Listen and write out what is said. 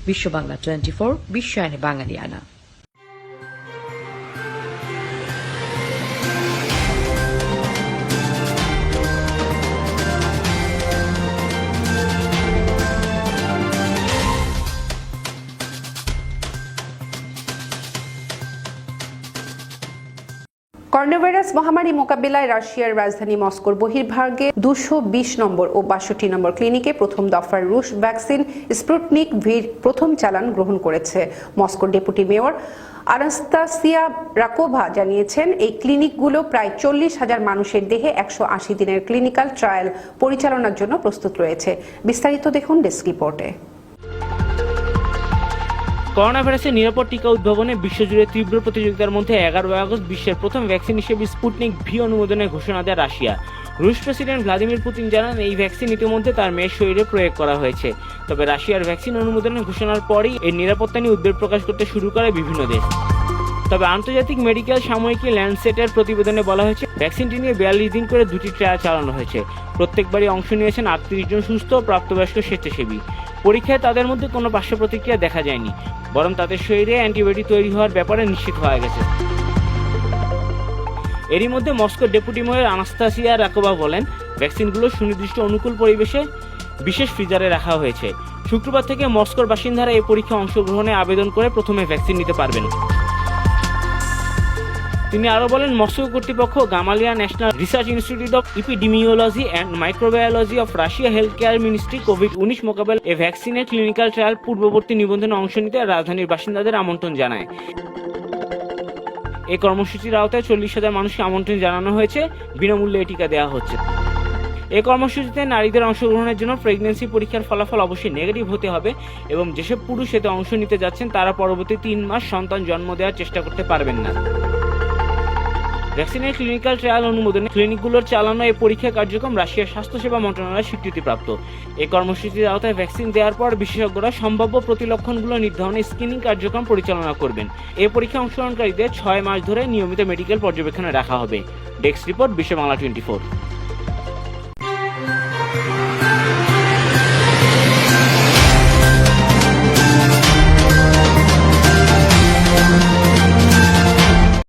বিশ্ব বাংলা 24, বিশ্বায়নে বাঙালিয়ানা। করোনাভাইরাস মহামারী মোকাবিলায় রাশিয়ার রাজধানী মস্কোর বহির্ভাগে 220 নম্বর ও 62 নম্বর ক্লিনিকে প্রথম দফার রুশ ভ্যাকসিন স্পুটনিক ভির প্রথম চালান গ্রহণ করেছে। মস্কোর ডেপুটি মেয়র আনাস্তাসিয়া রাকোভা জানিয়েছেন, এই ক্লিনিকগুলো প্রায় 40,000 মানুষের দেহে 180 দিনের ক্লিনিক্যাল ট্রায়াল পরিচালনার জন্য প্রস্তুত রয়েছে। বিস্তারিত দেখুন ডেস্ক রিপোর্টে। করোনা ভাইরাসের নিরাপদ টিকা উদ্ভাবনে বিশ্বজুড়ে তীব্র প্রতিযোগিতার মধ্যে 11 আগস্ট বিশ্বের প্রথম ভ্যাকসিন হিসেবে স্পুটনিক ভি অনুমোদনের ঘোষণা দেয় রাশিয়া। রুশ প্রেসিডেন্ট ভ্লাদিমির পুতিন জানান, এই ভ্যাকসিন ইতিমধ্যে তার মেয়ের শরীরে প্রয়োগ করা হয়েছে। তবে রাশিয়ার ভ্যাকসিন অনুমোদনের ঘোষণার পরই এর নিরাপত্তা নিয়ে উদ্বেগ প্রকাশ করতে শুরু করে বিভিন্ন দেশ। তবে আন্তর্জাতিক মেডিকেল সাময়িকী ল্যান্ডসেটের প্রতিবেদনে বলা হয়েছে, ভ্যাকসিনটি নিয়ে 42 দিন করে 2টি ট্রায়াল চালানো হয়েছে। প্রত্যেকবারই অংশ নিয়েছেন 38 জন সুস্থ প্রাপ্তবয়স্ক স্বেচ্ছাসেবী। পরীক্ষায় তাদের মধ্যে কোনো পার্শ্ব প্রতিক্রিয়া দেখা যায়নি, বরং তাদের শরীরে অ্যান্টিবডি তৈরি হওয়ার ব্যাপারে নিশ্চিত হয়ে গেছে। এরই মধ্যে মস্কোর ডেপুটি মেয়র আনাস্তাসিয়া রাকোভা বলেন, ভ্যাকসিনগুলো সুনির্দিষ্ট অনুকূল পরিবেশে বিশেষ ফ্রিজারে রাখা হয়েছে। শুক্রবার থেকে মস্কোর বাসিন্দারা এই পরীক্ষায় অংশগ্রহণে আবেদন করে প্রথমে ভ্যাকসিন নিতে পারবেন। তিনি আরও বলেন, মস্কো কর্তৃপক্ষ Gamaleya national research institute of epidemiology and microbiology of Russia health care ministry কোভিড-19 মোকাবেলা এই ভ্যাকসিনের ক্লিনিক্যাল ট্রায়াল পূর্ববর্তী নিবন্ধনে অংশ নিতে রাজধানীর বাসিন্দাদের আমন্ত্রণ জানায়। এই কর্মসূচির আওতায় 40,000 মানুষকে আমন্ত্রণ জানানো হয়েছে। বিনামূল্যে এই টিকা দেওয়া হচ্ছে। এই কর্মসূচিতে নারীদের অংশগ্রহণের জন্য প্রেগন্যান্সি পরীক্ষার ফলাফল অবশ্যই নেগেটিভ হতে হবে এবং যেসব পুরুষ এতে অংশ নিতে যাচ্ছেন তারা পরবর্তী 3 মাস সন্তান জন্ম দেওয়ার চেষ্টা করতে পারবেন না। ভ্যাকসিনের ক্লিনিক্যাল ট্রায়াল অনুমোদনে ক্লিনিকগুলোর চালানো এই পরীক্ষা কার্যক্রম রাশিয়ার স্বাস্থ্যসেবা মন্ত্রণালয়ের স্বীকৃতিপ্রাপ্ত। এই কর্মসূচির আওতায় ভ্যাকসিন দেওয়ার পর বিশেষজ্ঞরা সম্ভাব্য প্রতিলক্ষণগুলো নির্ধারণে স্ক্রিনিং কার্যক্রম পরিচালনা করবেন। এই পরীক্ষা অংশগ্রহণকারীদের 6 মাস ধরে নিয়মিত মেডিকেল পর্যবেক্ষণে রাখা হবে। ডেস্ক রিপোর্ট, বিশ্ব বাংলা 24।